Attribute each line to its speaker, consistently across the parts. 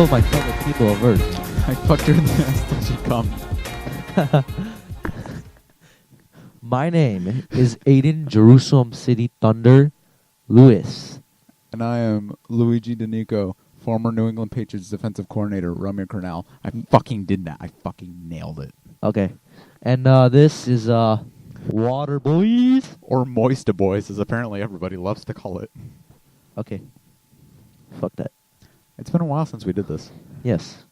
Speaker 1: Hello, my fellow people of Earth.
Speaker 2: I fucked her in the ass till she come.
Speaker 1: My name is Aidan Jerusalem City Thunder Lewis.
Speaker 2: And I am Luigi D'Anico, former New England Patriots defensive coordinator, Romeo Cornell. I fucking did that. I fucking nailed it.
Speaker 1: Okay. And this is Water Boys.
Speaker 2: Or Moista Boys, as apparently everybody loves to call it.
Speaker 1: Okay. Fuck that.
Speaker 2: It's been a while since we did this.
Speaker 1: Yes.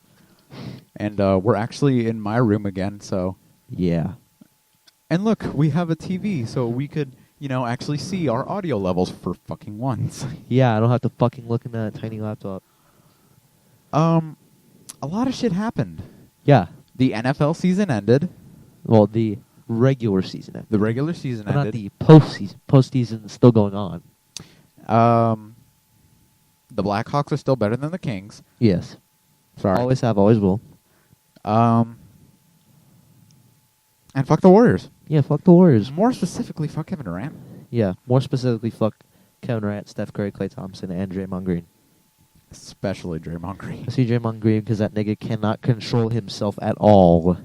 Speaker 2: And we're actually in my room again, so...
Speaker 1: Yeah.
Speaker 2: And look, we have a TV, so we could, actually see our audio levels for fucking once.
Speaker 1: Yeah, I don't have to fucking look in that tiny laptop.
Speaker 2: A lot of shit happened.
Speaker 1: Yeah.
Speaker 2: The NFL season ended.
Speaker 1: Well, the regular season ended.
Speaker 2: The regular season
Speaker 1: But
Speaker 2: ended.
Speaker 1: not the postseason. Postseason is still going on.
Speaker 2: The Blackhawks are still better than the Kings.
Speaker 1: Yes.
Speaker 2: Sorry.
Speaker 1: Always have, always will.
Speaker 2: And fuck the Warriors.
Speaker 1: Yeah, fuck the Warriors.
Speaker 2: More specifically, fuck Kevin Durant.
Speaker 1: Yeah, more specifically, fuck Kevin Durant, Steph Curry, Klay Thompson, and Draymond Green.
Speaker 2: Especially Draymond Green.
Speaker 1: I see Draymond Green because that nigga cannot control himself at all.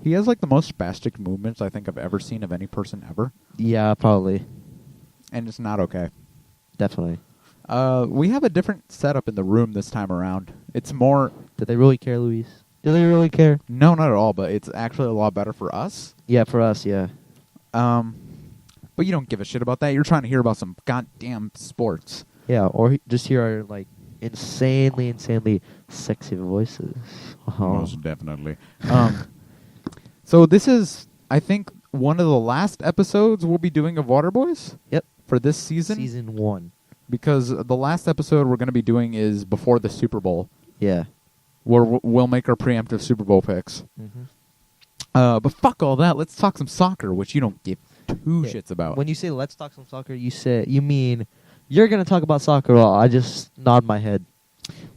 Speaker 2: He has like the most spastic movements I think I've ever seen of any person ever.
Speaker 1: Yeah, probably.
Speaker 2: And it's not okay.
Speaker 1: Definitely.
Speaker 2: We have a different setup in the room this time around. It's more...
Speaker 1: Did they really care, Luis? Do they really care?
Speaker 2: No, not at all, but it's actually a lot better for us.
Speaker 1: Yeah, for us, yeah.
Speaker 2: But you don't give a shit about that. You're trying to hear about some goddamn sports.
Speaker 1: Yeah, or just hear our, insanely sexy voices.
Speaker 2: Most definitely. So this is, I think, one of the last episodes we'll be doing of Waterboys.
Speaker 1: Yep.
Speaker 2: For this season.
Speaker 1: Season 1.
Speaker 2: Because the last episode we're going to be doing is before the Super Bowl.
Speaker 1: Yeah.
Speaker 2: Where we'll make our preemptive Super Bowl picks.
Speaker 1: Mm-hmm.
Speaker 2: But fuck all that. Let's talk some soccer, which you don't give two shits about.
Speaker 1: When you say let's talk some soccer, you mean you're going to talk about soccer, or I just nod my head.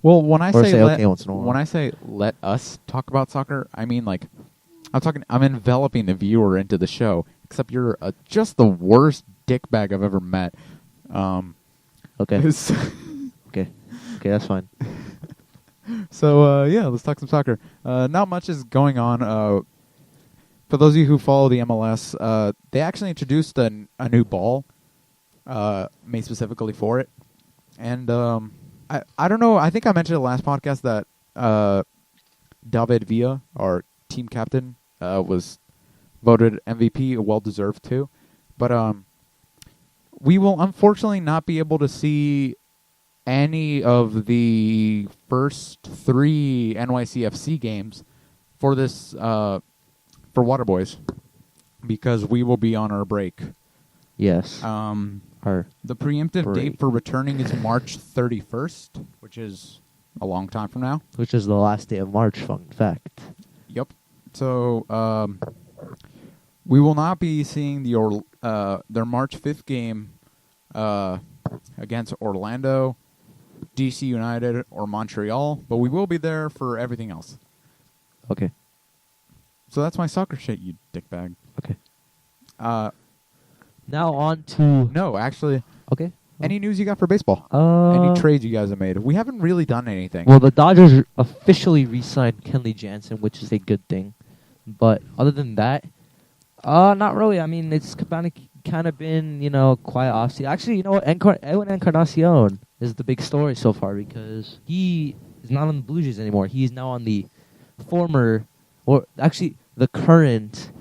Speaker 2: Well, when I say
Speaker 1: okay once in a while.
Speaker 2: When I say let us talk about soccer, I mean I'm enveloping the viewer into the show. Except you're just the worst dickbag I've ever met.
Speaker 1: Okay. Okay, that's fine.
Speaker 2: So, let's talk some soccer. Not much is going on. For those of you who follow the MLS, they actually introduced a new ball made specifically for it. And I don't know. I think I mentioned in the last podcast that David Villa, our team captain, was voted MVP, well-deserved too. But we will unfortunately not be able to see any of the first 3 NYCFC games for this for Waterboys because we will be on our break.
Speaker 1: Yes.
Speaker 2: The preemptive date for returning is March 31st, which is a long time from now.
Speaker 1: Which is the last day of March, fun fact.
Speaker 2: Yep. So we will not be seeing their March 5th game against Orlando, DC United, or Montreal, but we will be there for everything else.
Speaker 1: Okay.
Speaker 2: So that's my soccer shit, you dickbag.
Speaker 1: Okay. Now on to...
Speaker 2: No, actually...
Speaker 1: Okay.
Speaker 2: Any news you got for baseball? Any trades you guys have made? We haven't really done anything.
Speaker 1: Well, the Dodgers officially re-signed Kenley Jansen, which is a good thing. But other than that, not really. I mean, it's kind of been, quiet offseason. Actually, you know what? Edwin Encarnacion is the big story so far because he is not on the Blue Jays anymore. He is now on the the current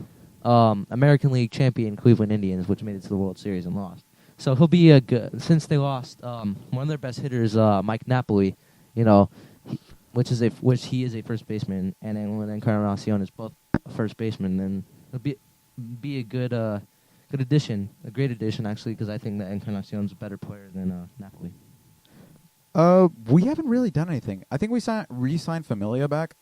Speaker 1: American League champion Cleveland Indians, which made it to the World Series and lost. So he'll be since they lost one of their best hitters, Mike Napoli, which he is a first baseman, and Edwin Encarnacion is both a first baseman, then it'll be a good addition, a great addition actually, because I think that Encarnacion's a better player than Napoli.
Speaker 2: We haven't really done anything. I think we re-signed Familia back,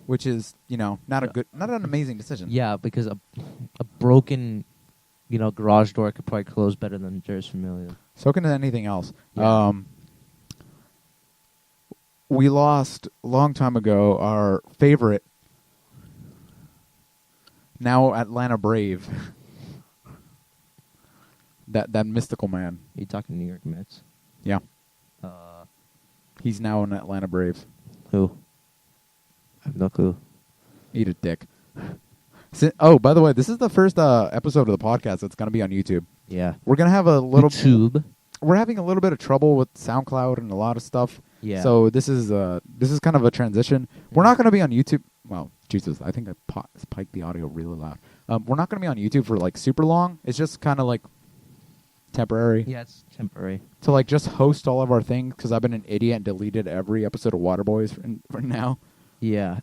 Speaker 2: which is not an amazing decision.
Speaker 1: Yeah, because a broken garage door could probably close better than Jersey Familia.
Speaker 2: So can anything else.
Speaker 1: Yeah.
Speaker 2: We lost a long time ago our favorite, now Atlanta Brave, that mystical man.
Speaker 1: Are you talking New York Mets?
Speaker 2: Yeah. He's now an Atlanta Braves.
Speaker 1: Who? I have no clue.
Speaker 2: Eat a dick. Oh, by the way, this is the first episode of the podcast that's going to be on YouTube.
Speaker 1: Yeah.
Speaker 2: We're going to have a little...
Speaker 1: YouTube.
Speaker 2: We're having a little bit of trouble with SoundCloud and a lot of stuff.
Speaker 1: Yeah.
Speaker 2: So this is kind of a transition. We're not going to be on YouTube. Well, Jesus, I think I spiked the audio really loud. We're not going to be on YouTube for like super long. It's just kind of like temporary.
Speaker 1: Yeah, it's temporary.
Speaker 2: To like just host all of our things because I've been an idiot and deleted every episode of Waterboys for now.
Speaker 1: Yeah.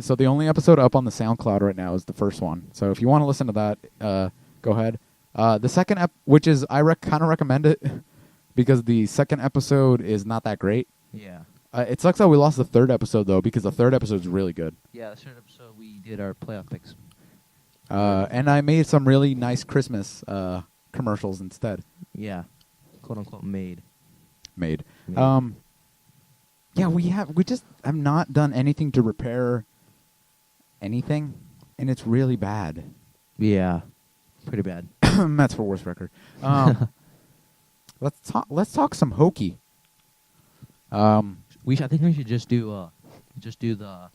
Speaker 2: So the only episode up on the SoundCloud right now is the first one. So if you want to listen to that, go ahead. The second which is I kind of recommend it because the second episode is not that great.
Speaker 1: Yeah.
Speaker 2: It sucks that we lost the third episode though because the third episode is really good.
Speaker 1: Yeah, the third episode we did our playoff picks.
Speaker 2: And I made some really nice Christmas commercials instead.
Speaker 1: Yeah. Quote unquote made.
Speaker 2: Yeah, we just have not done anything to repair anything, and it's really bad.
Speaker 1: Yeah. Pretty bad.
Speaker 2: That's for worst record. Let's talk some hokey.
Speaker 1: I think we should just do the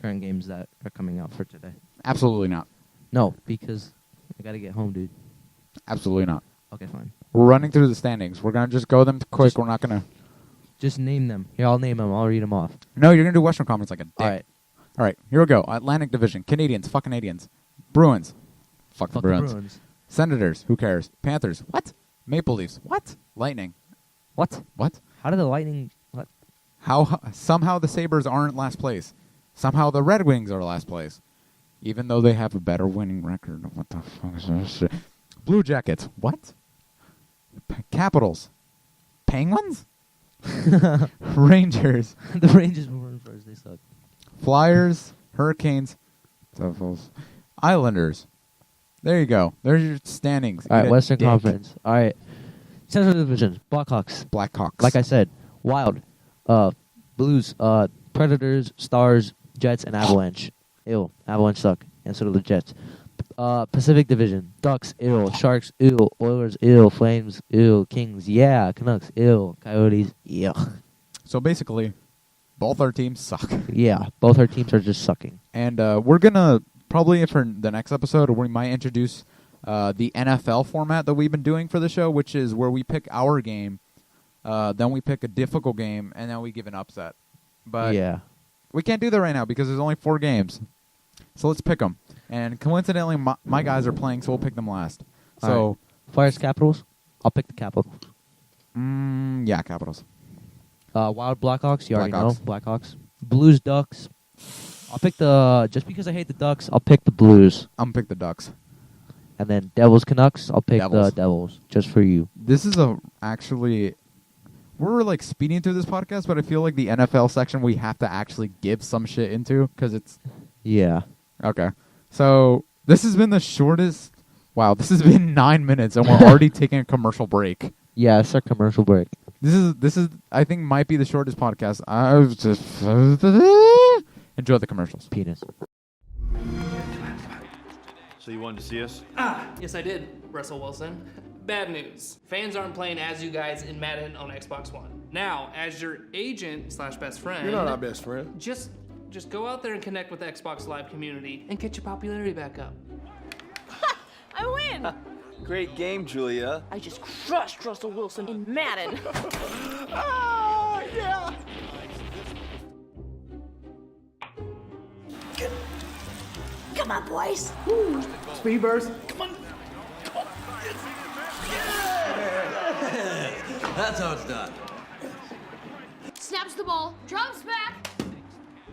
Speaker 1: current games that are coming out for today.
Speaker 2: Absolutely not.
Speaker 1: No, because I gotta get home, dude.
Speaker 2: Absolutely not.
Speaker 1: Okay, fine.
Speaker 2: We're running through the standings. We're gonna just go them quick. We're not gonna.
Speaker 1: Just name them. Here, I'll name them. I'll read them off.
Speaker 2: No, you're gonna do Western Conference like a dick.
Speaker 1: All
Speaker 2: right. Here we go. Atlantic Division. Canadians. Fuck Canadians. Bruins. Fuck the Bruins. Senators. Who cares? Panthers. What? Maple Leafs. What? Lightning.
Speaker 1: What? How did the Lightning... What?
Speaker 2: How somehow the Sabres aren't last place. Somehow the Red Wings are last place. Even though they have a better winning record. What the fuck is this shit? Blue Jackets. What? Capitals. Penguins? Rangers.
Speaker 1: The Rangers were in first. They suck.
Speaker 2: Flyers. Hurricanes. Devils. Islanders. There you go. There's your standings.
Speaker 1: All right, Western Conference. All right. Central Division. Blackhawks. Like I said. Wild. Blues. Predators. Stars. Jets. And Avalanche. Ew. Avalanche suck. And so do the Jets. Pacific Division. Ducks. Ew. Sharks. Ew. Oilers. Ew. Flames. Ew. Kings. Yeah. Canucks. Ew. Coyotes. Yeah. So
Speaker 2: basically, both our teams suck.
Speaker 1: Yeah. Both our teams are just sucking.
Speaker 2: And we're going to, probably for the next episode, we might introduce the NFL format that we've been doing for the show, which is where we pick our game, then we pick a difficult game, and then we give an upset. But
Speaker 1: yeah.
Speaker 2: We can't do that right now because there's only 4 games. So let's pick them. And coincidentally, my guys are playing, so we'll pick them last. So
Speaker 1: right. Flyers, Capitals. I'll pick the Capitals.
Speaker 2: Yeah, Capitals.
Speaker 1: Wild, Blackhawks. You already know. Blackhawks. Blues, Ducks. I'll pick just because I hate the Ducks, I'll pick the Blues.
Speaker 2: I'm going to pick the Ducks.
Speaker 1: And then Devils, Canucks. I'll pick the Devils, just for you.
Speaker 2: This is actually... We're like speeding through this podcast, but I feel like the NFL section we have to actually give some shit into because it's...
Speaker 1: Yeah.
Speaker 2: Okay. So this has been the shortest... Wow, this has been 9 minutes and we're already taking a commercial break.
Speaker 1: Yeah, it's our commercial break.
Speaker 2: This is I think might be the shortest podcast. I was just... Enjoy the commercials.
Speaker 1: Penis.
Speaker 3: So you wanted to see us?
Speaker 4: Yes I did, Russell Wilson. Bad news. Fans aren't playing as you guys in Madden on Xbox One. Now, as your agent / best friend...
Speaker 3: You're not our best friend.
Speaker 4: Just go out there and connect with the Xbox Live community and get your popularity back up.
Speaker 5: I win!
Speaker 3: Great game, Julia.
Speaker 5: I just crushed Russell Wilson in Madden.
Speaker 3: Yeah!
Speaker 5: Come on, boys.
Speaker 3: Speed burst. Come on.
Speaker 6: That's how it's done.
Speaker 5: Snaps the ball, drops back.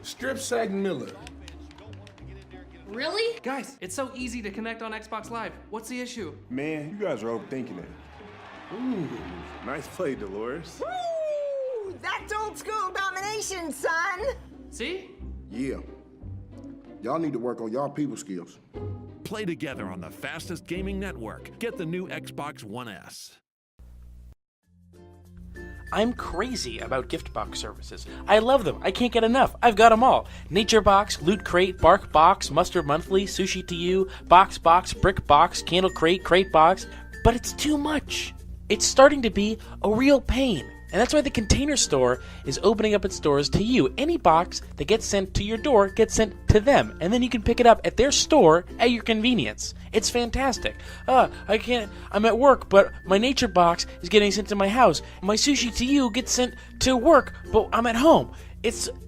Speaker 7: Strip sack Miller.
Speaker 5: Really?
Speaker 4: Guys, it's so easy to connect on Xbox Live. What's the issue?
Speaker 7: Man, you guys are overthinking it. Ooh, nice play, Dolores.
Speaker 8: Woo! That's old school domination, son.
Speaker 4: See?
Speaker 7: Yeah. Y'all need to work on y'all people skills.
Speaker 6: Play together on the fastest gaming network. Get the new Xbox One S.
Speaker 9: I'm crazy about gift box services. I love them. I can't get enough. I've got them all. Nature Box, Loot Crate, Bark Box, Mustard Monthly, Sushi to You, Box, Brick Box, Candle Crate, Crate Box. But it's too much. It's starting to be a real pain. And that's why the Container Store is opening up its doors to you. Any box that gets sent to your door gets sent to them, and then you can pick it up at their store at your convenience. It's fantastic. I'm at work, but my nature box is getting sent to my house. My sushi to you gets sent to work, but I'm at home.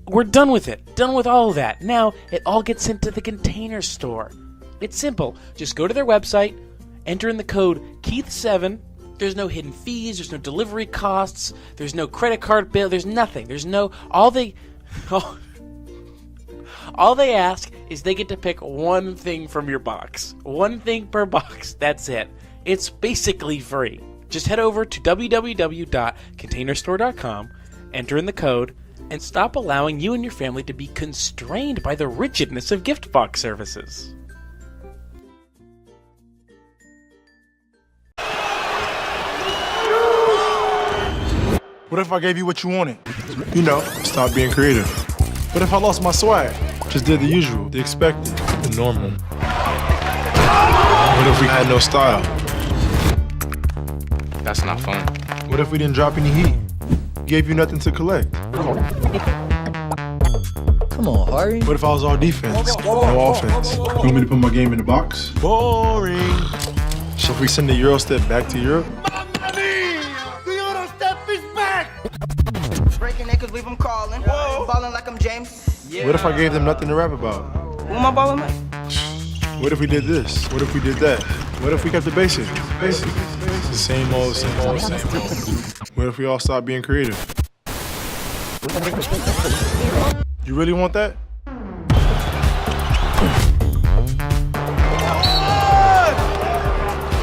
Speaker 9: We're done with it. Done with all of that. Now, it all gets sent to the Container Store. It's simple. Just go to their website, enter in the code Keith7. There's no hidden fees, there's no delivery costs, there's no credit card bill, there's nothing. All they ask is they get to pick one thing from your box. One thing per box, that's it. It's basically free. Just head over to www.containerstore.com, enter in the code, and stop allowing you and your family to be constrained by the rigidness of gift box services.
Speaker 7: What if I gave you what you wanted? You know, stop being creative. What if I lost my swag? Just did the usual, the expected, the normal. What if we had no style?
Speaker 9: That's not fun.
Speaker 7: What if we didn't drop any heat? Gave you nothing to collect?
Speaker 10: Come on, Harvey.
Speaker 7: What if I was all defense, no offense? You want me to put my game in the box? Boring. So if we send the Euro step back to Europe?
Speaker 8: Breaking it cause leave them calling. Balling like I'm James.
Speaker 7: Yeah. What if I gave them nothing to rap about?
Speaker 8: Who am I balling like?
Speaker 7: What if we did this? What if we did that? What if we kept the basics? Basics. The same old, same old, same old. What if we all stopped being creative? You really want that?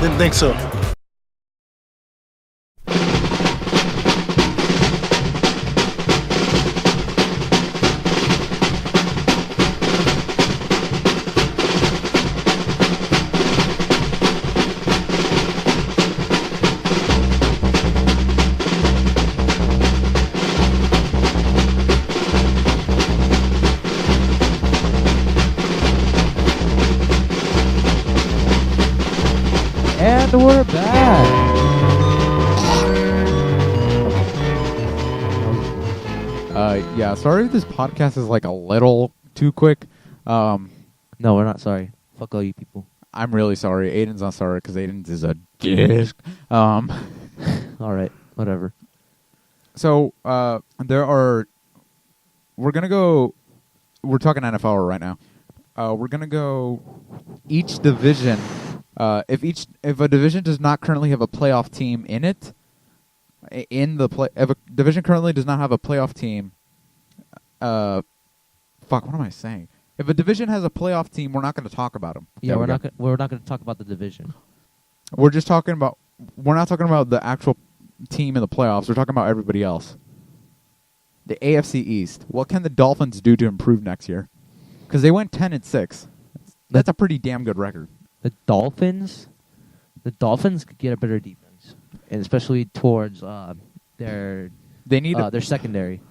Speaker 7: Didn't think so.
Speaker 1: And we're back.
Speaker 2: Yeah, sorry if this podcast is like a little too quick.
Speaker 1: No, we're not sorry. Fuck all you people.
Speaker 2: I'm really sorry. Aiden's not sorry because Aiden's is a dick.
Speaker 1: All right, whatever.
Speaker 2: So we're gonna go. We're talking NFL right now. We're gonna go each division. If a division does not currently have a playoff team in it, if a division currently does not have a playoff team, what am I saying? If a division has a playoff team, we're not going to talk about them.
Speaker 1: Yeah, we're not going to talk about the division.
Speaker 2: We're not talking about the actual team in the playoffs. We're talking about everybody else. The AFC East. What can the Dolphins do to improve next year? Because they went 10-6. That's a pretty damn good record.
Speaker 1: The Dolphins could get a better defense, and especially towards their secondary.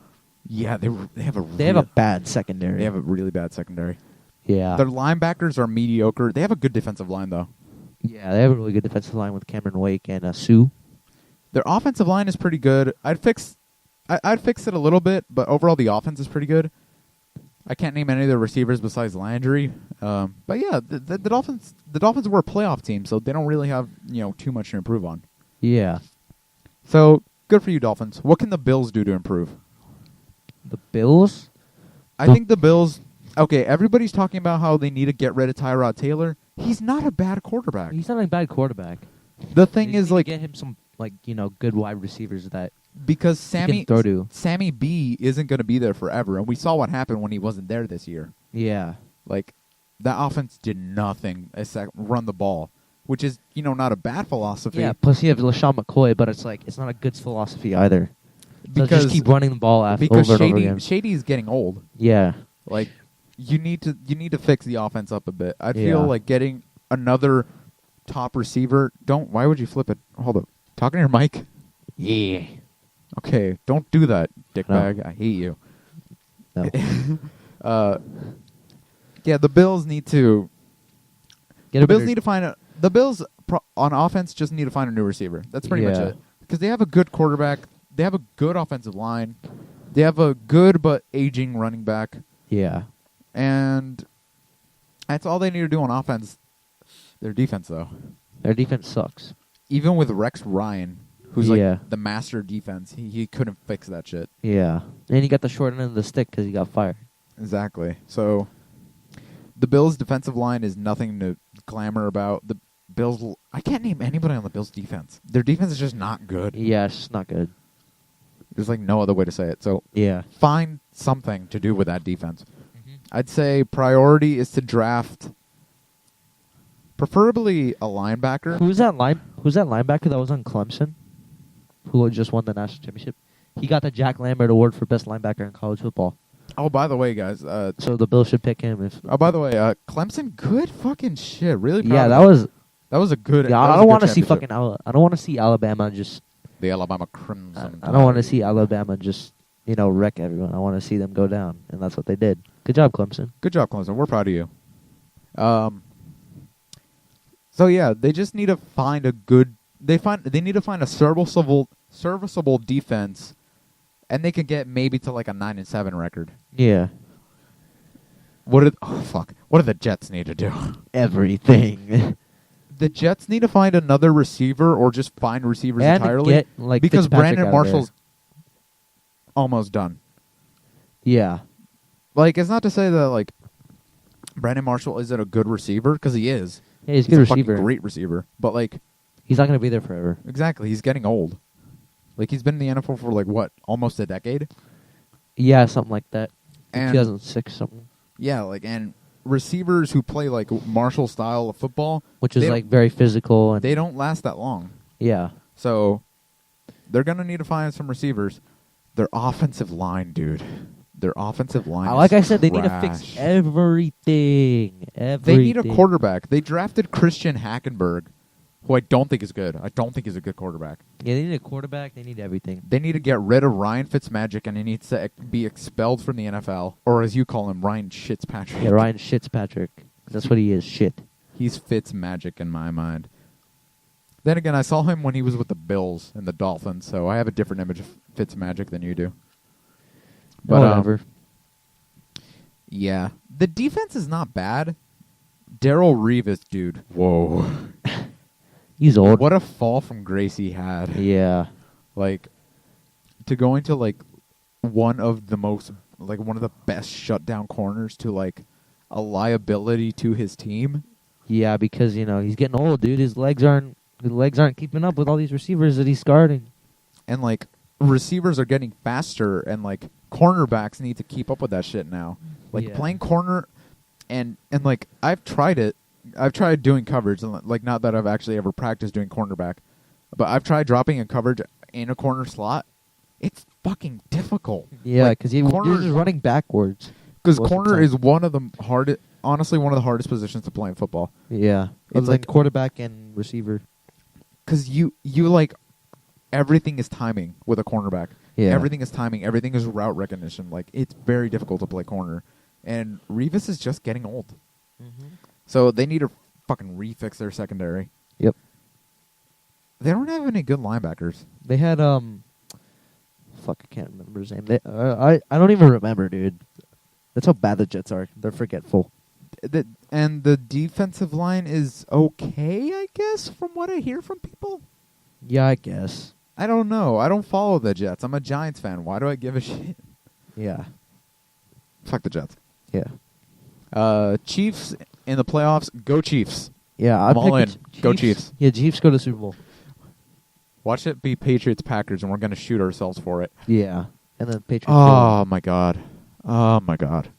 Speaker 2: Yeah, they have a
Speaker 1: bad secondary.
Speaker 2: They have a really bad secondary.
Speaker 1: Yeah,
Speaker 2: their linebackers are mediocre. They have a good defensive line though.
Speaker 1: Yeah, they have a really good defensive line with Cameron Wake and Sue.
Speaker 2: Their offensive line is pretty good. I'd fix it a little bit, but overall the offense is pretty good. I can't name any of the receivers besides Landry. But yeah, the Dolphins were a playoff team, so they don't really have too much to improve on.
Speaker 1: Yeah.
Speaker 2: So good for you, Dolphins. What can the Bills do to improve?
Speaker 1: The Bills?
Speaker 2: I think the Bills. Okay, everybody's talking about how they need to get rid of Tyrod Taylor. He's not a bad quarterback.
Speaker 1: He's not a bad quarterback.
Speaker 2: The thing is, like,
Speaker 1: get him some good wide receivers that
Speaker 2: because
Speaker 1: he can throw to.
Speaker 2: Sammy B isn't going to be there forever, and we saw what happened when he wasn't there this year.
Speaker 1: Yeah,
Speaker 2: like that offense did nothing except run the ball, which is not a bad philosophy.
Speaker 1: Yeah, plus you have LaShawn McCoy, but it's not a good philosophy either. So
Speaker 2: Because
Speaker 1: just keep running the ball over and over again.
Speaker 2: Shady is getting old.
Speaker 1: Yeah,
Speaker 2: like you need to fix the offense up a bit. I feel like getting another top receiver. Why would you flip it? Hold up. Talking to your mic.
Speaker 1: Yeah.
Speaker 2: Okay, don't do that, dickbag. No. I hate you.
Speaker 1: No.
Speaker 2: Yeah, the Bills need to. The Bills on offense just need to find a new receiver. That's pretty much it. Because they have a good quarterback. have a good offensive line. They have a good but aging running back,
Speaker 1: Yeah.
Speaker 2: and that's all they need to do on offense. Their defense, though,
Speaker 1: Their defense sucks.
Speaker 2: even with Rex Ryan, who's
Speaker 1: Yeah.
Speaker 2: like the master of defense, he couldn't fix that shit.
Speaker 1: Yeah. And he got the short end of the stick because he got fired.
Speaker 2: Exactly. So the Bills' defensive line is nothing to clamor about. The Bills, I can't name anybody on the Bills' defense. Their defense is just not good.
Speaker 1: Yeah, it's just not good.
Speaker 2: There's like no other way to say it. So
Speaker 1: Yeah.
Speaker 2: find something to do with that defense. I'd say priority is to draft preferably a linebacker.
Speaker 1: Who's that linebacker that was on Clemson? Who had just won the national championship? He got the Jack Lambert Award for best linebacker in college football.
Speaker 2: Oh, by the way, guys.
Speaker 1: So the Bills should pick him. If
Speaker 2: By the way, Clemson, good fucking shit. Really proud
Speaker 1: yeah,
Speaker 2: of
Speaker 1: that
Speaker 2: them.
Speaker 1: was
Speaker 2: was a good.
Speaker 1: Yeah,
Speaker 2: that
Speaker 1: I
Speaker 2: was a
Speaker 1: don't
Speaker 2: good
Speaker 1: want to see
Speaker 2: championship.
Speaker 1: fucking. I don't want to see Alabama just.
Speaker 2: The Alabama Crimson.
Speaker 1: I don't want to see Alabama just wreck everyone. I want to see them go down, and that's what they did. Good job, Clemson.
Speaker 2: Good job, Clemson. We're proud of you. So yeah, they just need to find a good. They need to find a serviceable defense, and they could get maybe to like a 9-7 record.
Speaker 1: Yeah.
Speaker 2: What do the Jets need to do?
Speaker 1: Everything.
Speaker 2: The Jets need to find another receiver or just find receivers
Speaker 1: And
Speaker 2: entirely
Speaker 1: get, like,
Speaker 2: because
Speaker 1: Fitzpatrick
Speaker 2: Brandon
Speaker 1: out of
Speaker 2: Marshall's almost done.
Speaker 1: Yeah.
Speaker 2: Like, it's not to say that like Brandon Marshall isn't a good receiver, because he is.
Speaker 1: Yeah, he's a good
Speaker 2: fucking
Speaker 1: receiver.
Speaker 2: great receiver, but like
Speaker 1: He's not going to be there forever.
Speaker 2: exactly, he's getting old. Like, he's been in the NFL for like what, almost a decade.
Speaker 1: Yeah, something like that.
Speaker 2: And
Speaker 1: 2006 something.
Speaker 2: yeah, like, and receivers who play like Marshall style of football,
Speaker 1: Which is
Speaker 2: they
Speaker 1: like very physical and
Speaker 2: they don't last that long.
Speaker 1: yeah.
Speaker 2: So they're gonna need to find some receivers. Their offensive line, dude. Their offensive line.
Speaker 1: Like
Speaker 2: is
Speaker 1: I said, they need to fix
Speaker 2: trash.
Speaker 1: everything.
Speaker 2: They need a quarterback. They drafted Christian Hackenberg, who I don't think is good. I don't think he's a good quarterback.
Speaker 1: Yeah, they need a quarterback. They need everything.
Speaker 2: They need to get rid of Ryan Fitzmagic, and he needs to be expelled from the NFL, or as you call him, Ryan Fitzpatrick.
Speaker 1: Yeah, Ryan Fitzpatrick. That's what he is. Shit.
Speaker 2: He's Fitzmagic in my mind. Then again, I saw him when he was with the Bills and the Dolphins, so I have a different image of Fitzmagic than you do. But
Speaker 1: Whatever.
Speaker 2: Yeah, the defense is not bad. Darrell Revis, dude. Whoa.
Speaker 1: He's old.
Speaker 2: What a fall from grace he had.
Speaker 1: Yeah.
Speaker 2: Like, to go into like one of the best shutdown corners to like a liability to his team.
Speaker 1: Yeah, because he's getting old, dude. His legs aren't keeping up with all these receivers that he's guarding.
Speaker 2: And like receivers are getting faster, and like cornerbacks need to keep up with that shit now. Like playing corner, and like I've tried it. I've tried doing coverage, and like not that I've actually ever practiced doing cornerback, but I've tried dropping a coverage in a corner slot. It's fucking difficult.
Speaker 1: Yeah,
Speaker 2: like,
Speaker 1: because you're just running backwards.
Speaker 2: Because
Speaker 1: most of the
Speaker 2: corner
Speaker 1: time.
Speaker 2: is one of the honestly one of the hardest positions to play in football.
Speaker 1: Yeah,
Speaker 2: It's
Speaker 1: like
Speaker 2: like-
Speaker 1: quarterback and receiver.
Speaker 2: Because you like everything is timing with a cornerback.
Speaker 1: Yeah.
Speaker 2: Everything is timing. Everything is route recognition. Like, it's very difficult to play corner. And Revis is just getting old. So they need to fucking refix their secondary.
Speaker 1: Yep.
Speaker 2: They don't have any good linebackers.
Speaker 1: They had fuck, I can't remember his name. I don't even remember, dude. That's how bad the Jets are. They're forgetful.
Speaker 2: And the defensive line is okay, I guess, from what I hear from people.
Speaker 1: Yeah, I guess.
Speaker 2: I don't know. I don't follow the Jets. I'm a Giants fan. Why do I give a shit?
Speaker 1: Yeah.
Speaker 2: Fuck the Jets.
Speaker 1: Yeah.
Speaker 2: Chiefs in the playoffs. Go Chiefs.
Speaker 1: Yeah,
Speaker 2: I'm all in. Go Chiefs.
Speaker 1: Yeah, Chiefs go to the Super Bowl.
Speaker 2: Watch it be Patriots-Packers, and we're going to shoot ourselves for it.
Speaker 1: Yeah. And then Patriots.
Speaker 2: Oh, my God. Oh, my God.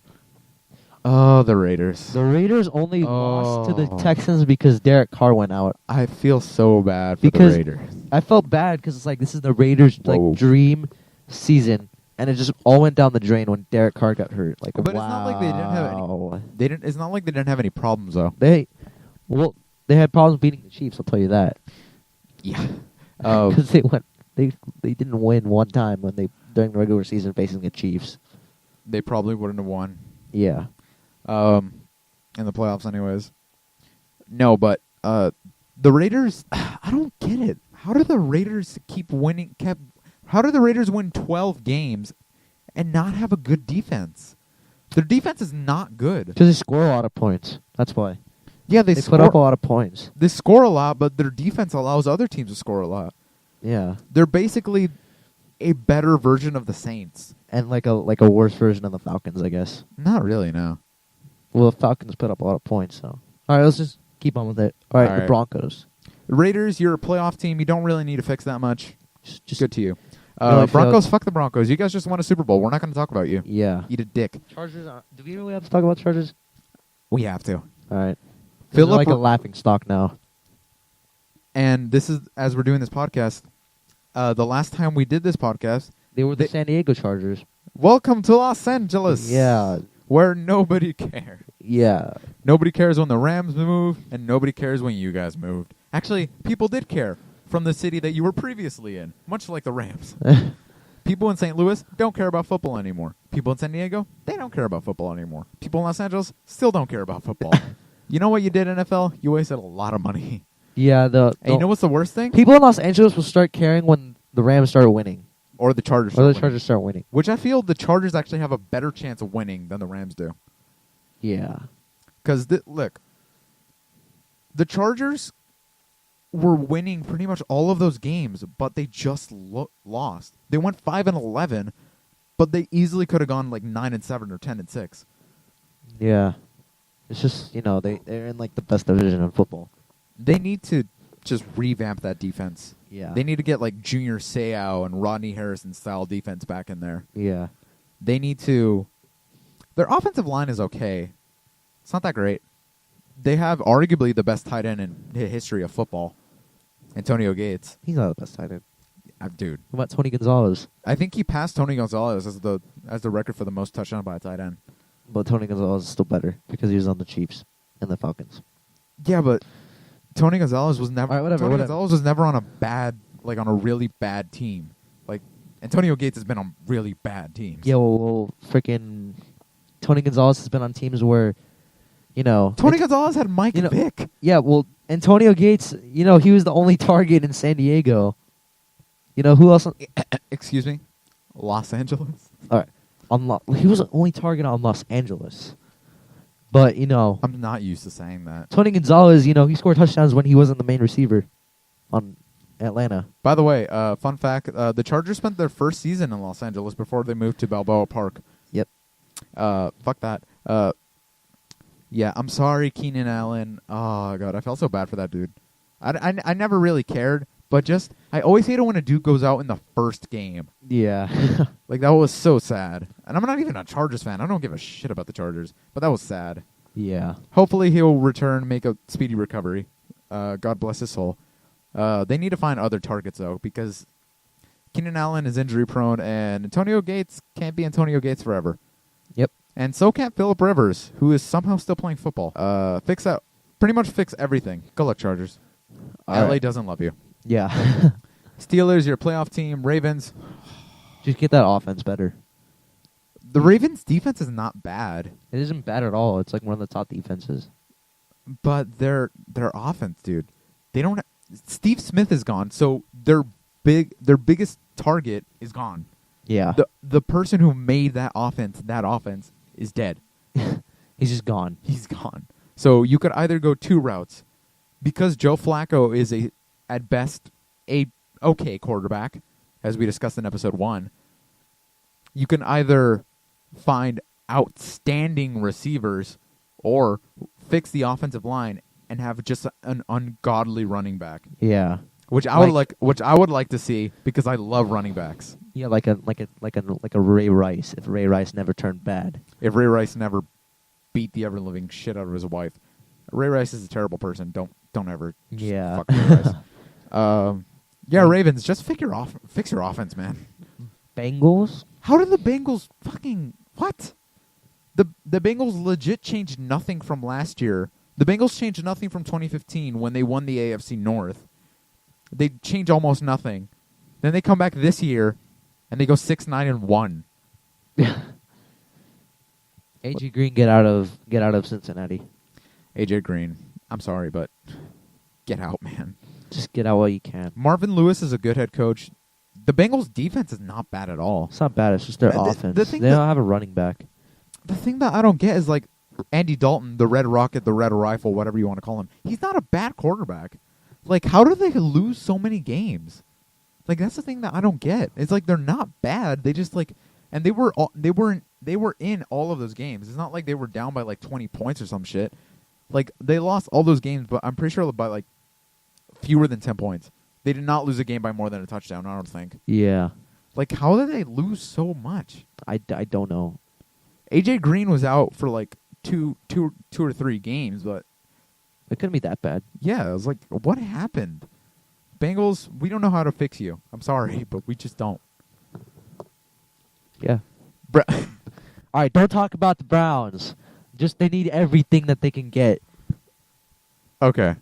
Speaker 2: Oh, the Raiders.
Speaker 1: The Raiders only lost to the
Speaker 2: Oh.
Speaker 1: Texans because Derek Carr went out.
Speaker 2: I feel so bad for
Speaker 1: Because
Speaker 2: the Raiders.
Speaker 1: I felt bad because it's like this is the Raiders'
Speaker 2: Whoa.
Speaker 1: dream season, and it just all went down the drain when Derek Carr got hurt. Like,
Speaker 2: But it's not like they didn't have any. It's not like they didn't have any problems, though.
Speaker 1: They had problems beating the Chiefs. I'll tell you that.
Speaker 2: Yeah.
Speaker 1: Because they didn't win one time during the regular season facing the Chiefs.
Speaker 2: They probably wouldn't have won.
Speaker 1: Yeah.
Speaker 2: In the playoffs, anyways. No, but the Raiders. I don't get it. How do the Raiders keep winning? How do the Raiders win 12 games and not have a good defense? Their defense is not good.
Speaker 1: Because they score a lot of points. That's why.
Speaker 2: Yeah, they
Speaker 1: put up a lot of points.
Speaker 2: They score a lot, but their defense allows other teams to score a lot.
Speaker 1: Yeah.
Speaker 2: They're basically a better version of the Saints.
Speaker 1: And like a worse version of the Falcons, I guess.
Speaker 2: Not really, no.
Speaker 1: Well, the Falcons put up a lot of points, so. All right, let's just keep on with it. All right,
Speaker 2: All
Speaker 1: the
Speaker 2: right.
Speaker 1: Broncos.
Speaker 2: The Raiders, you're a playoff team. You don't really need to fix that much.
Speaker 1: Just
Speaker 2: Good to you.
Speaker 1: really
Speaker 2: Broncos,
Speaker 1: feel-
Speaker 2: fuck the Broncos. You guys just won a Super Bowl. We're not going to talk about you.
Speaker 1: Yeah.
Speaker 2: Eat a dick.
Speaker 1: Chargers. Do we really have to talk about Chargers?
Speaker 2: We have to.
Speaker 1: All right.
Speaker 2: Philip
Speaker 1: They're like a laughing stock now.
Speaker 2: And this is, as we're doing this podcast, the last time we did this podcast,
Speaker 1: They were the San Diego Chargers.
Speaker 2: welcome to Los Angeles.
Speaker 1: Yeah.
Speaker 2: Where nobody cares.
Speaker 1: Yeah.
Speaker 2: Nobody cares when the Rams move, and nobody cares when you guys moved. Actually, people did care from the city that you were previously in, much like the Rams. People in St. Louis don't care about football anymore. People in San Diego, they don't care about football anymore. People in Los Angeles still don't care about football. You know what you did, NFL? You wasted a lot of money.
Speaker 1: Yeah.
Speaker 2: And you know what's the worst thing?
Speaker 1: people in Los Angeles will start caring when the Rams start winning.
Speaker 2: Or the Chargers.
Speaker 1: Or
Speaker 2: start
Speaker 1: the
Speaker 2: winning.
Speaker 1: Chargers start winning.
Speaker 2: Which I feel the Chargers actually have a better chance of winning than the Rams do.
Speaker 1: Yeah.
Speaker 2: Because, look, the Chargers were winning pretty much all of those games, but they just lost. They went 5-11, but they easily could have gone like 9-7 or 10-6.
Speaker 1: Yeah. It's just, they're in like the best division in football.
Speaker 2: They need to just revamp that defense.
Speaker 1: Yeah.
Speaker 2: They need to get like Junior Seau and Rodney Harrison style defense back in there.
Speaker 1: Yeah.
Speaker 2: They need to. Their offensive line is okay. It's not that great. They have arguably the best tight end in the history of football, Antonio Gates.
Speaker 1: He's not the best tight end.
Speaker 2: Dude,
Speaker 1: What about Tony Gonzalez?
Speaker 2: I think he passed Tony Gonzalez as the record for the most touchdowns by a tight end.
Speaker 1: But Tony Gonzalez is still better because he was on the Chiefs and the Falcons.
Speaker 2: Yeah, but Tony Gonzalez was never.
Speaker 1: All right, whatever,
Speaker 2: Tony
Speaker 1: whatever.
Speaker 2: Gonzalez was never on on a really bad team. Like Antonio Gates has been on really bad teams.
Speaker 1: Yeah, well freaking Tony Gonzalez has been on teams where,
Speaker 2: Tony Gonzalez had Mike Vick.
Speaker 1: Yeah, well, Antonio Gates, he was the only target in San Diego. Who else?
Speaker 2: Excuse me, Los Angeles.
Speaker 1: All right. He was the only target on Los Angeles. But,
Speaker 2: I'm not used to saying that.
Speaker 1: Tony Gonzalez, he scored touchdowns when he wasn't the main receiver on Atlanta.
Speaker 2: By the way, fun fact, the Chargers spent their first season in Los Angeles before they moved to Balboa Park.
Speaker 1: Yep.
Speaker 2: Fuck that. Yeah, I'm sorry, Keenan Allen. Oh, God, I felt so bad for that dude. I never really cared, but I always hate it when a dude goes out in the first game.
Speaker 1: Yeah.
Speaker 2: Like, that was so sad. And I'm not even a Chargers fan. I don't give a shit about the Chargers, but that was sad.
Speaker 1: Yeah.
Speaker 2: Hopefully he'll return, make a speedy recovery. God bless his soul. They need to find other targets, though, because Keenan Allen is injury-prone, and Antonio Gates can't be Antonio Gates forever.
Speaker 1: Yep.
Speaker 2: And so can't Phillip Rivers, who is somehow still playing football. Fix that. Pretty much fix everything. Good luck, Chargers.
Speaker 1: All
Speaker 2: LA
Speaker 1: right.
Speaker 2: doesn't love you.
Speaker 1: Yeah.
Speaker 2: Steelers, your playoff team. Ravens.
Speaker 1: Just get that offense better.
Speaker 2: The Ravens' defense is not bad,
Speaker 1: It isn't bad at all. It's like one of the top defenses.
Speaker 2: but their offense, dude. They don't. Steve Smith is gone, so their biggest target is gone.
Speaker 1: Yeah.
Speaker 2: The person who made that offense is dead.
Speaker 1: He's just gone.
Speaker 2: He's gone. So you could either go two routes, because Joe Flacco is at best a okay quarterback, as we discussed in episode 1. You can either find outstanding receivers or fix the offensive line and have just an ungodly running back,
Speaker 1: Yeah.
Speaker 2: which I would like to see, because I love running backs.
Speaker 1: Yeah, like a Ray Rice. If Ray Rice never turned bad.
Speaker 2: If Ray Rice never beat the ever living shit out of his wife, Ray Rice is a terrible person. Don't ever. Just
Speaker 1: Yeah.
Speaker 2: Fuck Ray Rice. Yeah, Ravens, just fix your offense, man.
Speaker 1: Bengals?
Speaker 2: How did the Bengals fucking what? The Bengals legit changed nothing from last year. The Bengals changed nothing from 2015 when they won the AFC North. They change almost nothing. Then they come back this year and they go 6-9-1.
Speaker 1: AJ Green, get out of Cincinnati.
Speaker 2: AJ Green, I'm sorry, but get out, man.
Speaker 1: Just get out while you can.
Speaker 2: Marvin Lewis is a good head coach. the Bengals' defense is not bad at all.
Speaker 1: It's not bad. It's just their
Speaker 2: The
Speaker 1: offense.
Speaker 2: thing
Speaker 1: They
Speaker 2: that-
Speaker 1: don't have a running back.
Speaker 2: The thing that I don't get is like Andy Dalton, the Red Rocket, the Red Rifle, whatever you want to call him. He's not a bad quarterback. Like, how do they lose so many games? Like, that's the thing that I don't get. It's like they're not bad. They just like, and they were in all of those games. It's not like they were down by like 20 points or some shit. Like, they lost all those games, but I'm pretty sure by like fewer than 10 points. They did not lose a game by more than a touchdown, I don't think.
Speaker 1: Yeah.
Speaker 2: Like, how did they lose so much?
Speaker 1: I don't know.
Speaker 2: AJ Green was out for like two or three games, but
Speaker 1: It couldn't be that bad.
Speaker 2: yeah, I was like, what happened? Bengals, we don't know how to fix you. I'm sorry, but we just don't.
Speaker 1: Yeah.
Speaker 2: Br-
Speaker 1: All right, don't talk about the Browns. Just they need everything that they can get.
Speaker 2: okay.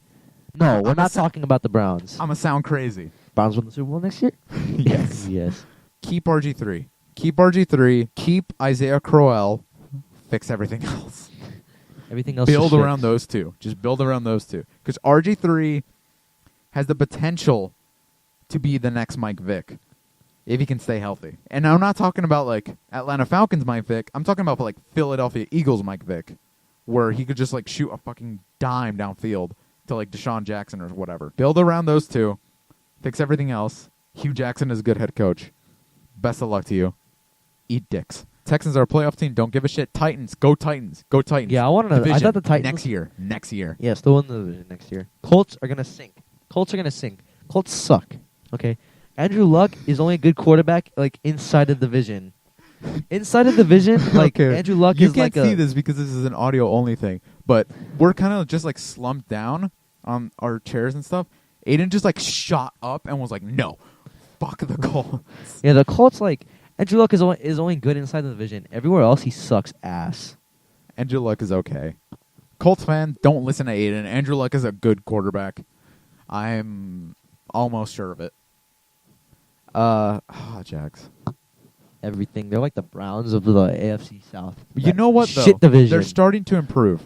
Speaker 1: No, we're
Speaker 2: I'm a
Speaker 1: not
Speaker 2: sa-
Speaker 1: talking about the Browns.
Speaker 2: I'm going to sound crazy.
Speaker 1: Browns win the Super Bowl next year?
Speaker 2: Yes.
Speaker 1: Yes.
Speaker 2: Keep RG3. Keep RG3. Keep Isaiah Crowell. Fix everything else.
Speaker 1: Everything else
Speaker 2: Build
Speaker 1: is
Speaker 2: around
Speaker 1: fixed.
Speaker 2: those two. Just build around those two. Because RG3 has the potential to be the next Mike Vick if he can stay healthy. And I'm not talking about like Atlanta Falcons Mike Vick. I'm talking about like Philadelphia Eagles Mike Vick, where he could just like shoot a fucking dime downfield to like Deshaun Jackson or whatever. Build around those two. Fix everything else. Hugh Jackson is a good head coach. Best of luck to you. Eat dicks. Texans are a playoff team. Don't give a shit. Titans. Go Titans. Go Titans.
Speaker 1: Yeah, I wanted to. I
Speaker 2: Division.
Speaker 1: thought the Titans
Speaker 2: Next year. Next year.
Speaker 1: Yeah, still win the division next year. Colts are gonna sink. Colts suck. Okay, Andrew Luck is only a good quarterback like inside the division. Inside the division, like
Speaker 2: Okay.
Speaker 1: Andrew Luck
Speaker 2: you
Speaker 1: is
Speaker 2: can't
Speaker 1: like
Speaker 2: see
Speaker 1: a.
Speaker 2: this because this is an audio only thing, but we're kind of just like slumped down on our chairs and stuff. Aiden just like shot up and was like, "No, fuck the Colts."
Speaker 1: Yeah, the Colts like Andrew Luck is only good inside the division. Everywhere else, he sucks ass.
Speaker 2: Andrew Luck is okay. Colts fan, don't listen to Aiden. Andrew Luck is a good quarterback. I'm almost sure of it. Jags.
Speaker 1: Everything. They're like the Browns of the AFC South.
Speaker 2: You know what, though?
Speaker 1: Shit division.
Speaker 2: They're starting to improve.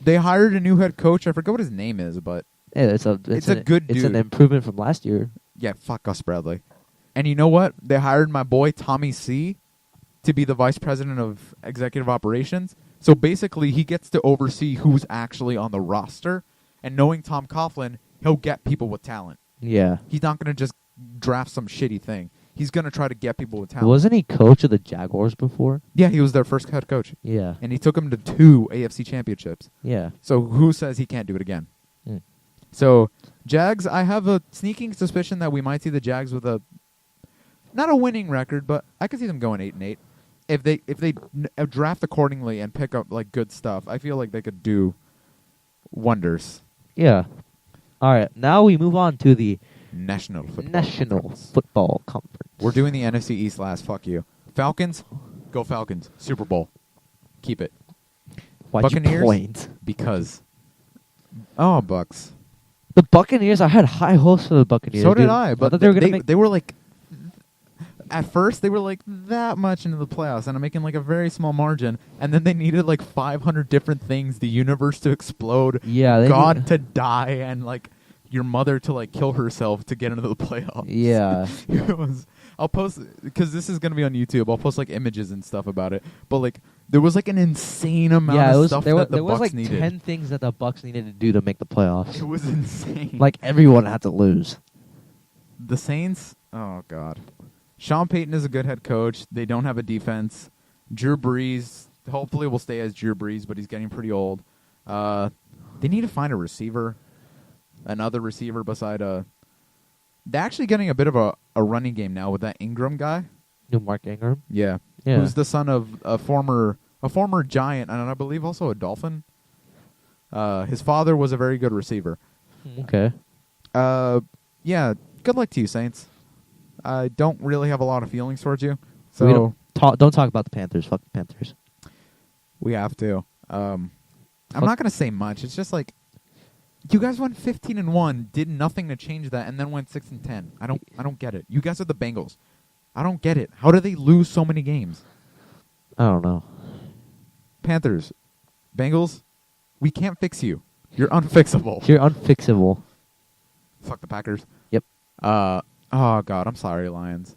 Speaker 2: They hired a new head coach. I forget what his name is, but
Speaker 1: Yeah, it's a
Speaker 2: good
Speaker 1: It's an
Speaker 2: dude.
Speaker 1: improvement from last year.
Speaker 2: yeah, fuck Gus Bradley. And you know what? They hired my boy Tommy C to be the vice president of executive operations. So basically, he gets to oversee who's actually on the roster. And knowing Tom Coughlin, he'll get people with talent.
Speaker 1: Yeah.
Speaker 2: He's not going to just draft some shitty thing. He's going to try to get people with talent.
Speaker 1: Wasn't he coach of the Jaguars before?
Speaker 2: Yeah, he was their first head coach.
Speaker 1: Yeah.
Speaker 2: And he took them to 2 AFC championships.
Speaker 1: Yeah.
Speaker 2: So who says he can't do it again?
Speaker 1: Mm.
Speaker 2: So, Jags, I have a sneaking suspicion that we might see the Jags with not a winning record, but I could see them going 8-8. If they draft accordingly and pick up like good stuff, I feel like they could do wonders.
Speaker 1: Yeah. All right. Now we move on to the
Speaker 2: National Football
Speaker 1: National
Speaker 2: Conference.
Speaker 1: Football Conference.
Speaker 2: We're doing the NFC East last. Fuck you. Falcons, go Falcons. Super Bowl. Keep it.
Speaker 1: Why'd
Speaker 2: Buccaneers?
Speaker 1: you point?
Speaker 2: Because. Oh, Bucks.
Speaker 1: The Buccaneers. I had high hopes for the Buccaneers.
Speaker 2: So did
Speaker 1: dude.
Speaker 2: I, but
Speaker 1: thought they were gonna make.
Speaker 2: they were like, at first they were like that much into the playoffs, and I'm making like a very small margin, and then they needed like 500 different things: the universe to explode,
Speaker 1: Yeah, they
Speaker 2: God
Speaker 1: need-
Speaker 2: to die, and like your mother to like kill herself to get into the playoffs.
Speaker 1: Yeah.
Speaker 2: It was. I'll post because this is gonna be on YouTube. I'll post like images and stuff about it. But like there was like an insane amount
Speaker 1: Yeah, it
Speaker 2: of
Speaker 1: was.
Speaker 2: stuff
Speaker 1: There was,
Speaker 2: that the Bucks
Speaker 1: like
Speaker 2: needed.
Speaker 1: 10 things that the Bucks needed to do to make the playoffs.
Speaker 2: It was insane.
Speaker 1: Like everyone had to lose.
Speaker 2: The Saints, oh, God. Sean Payton is a good head coach. They don't have a defense. Drew Brees, hopefully will stay as Drew Brees, but he's getting pretty old. They need to find a receiver, another receiver beside a... They're actually getting a bit of a running game now with that Ingram guy.
Speaker 1: New Mark Ingram.
Speaker 2: Yeah.
Speaker 1: Yeah.
Speaker 2: Who's the son of a former Giant, and I believe also a Dolphin. His father was a very good receiver.
Speaker 1: Okay.
Speaker 2: Yeah, good luck to you, Saints. I don't really have a lot of feelings towards you.
Speaker 1: So we
Speaker 2: So
Speaker 1: don't talk about the Panthers. Fuck the Panthers.
Speaker 2: we have to. I'm not going to say much. It's just like you guys went 15-1, did nothing to change that, and then went 6-10. I don't get it. You guys are the Bengals. I don't get it. How do they lose so many games?
Speaker 1: I don't know.
Speaker 2: Panthers, Bengals, we can't fix you. You're unfixable.
Speaker 1: You're unfixable.
Speaker 2: Fuck the Packers.
Speaker 1: Yep.
Speaker 2: Oh, God. I'm sorry, Lions.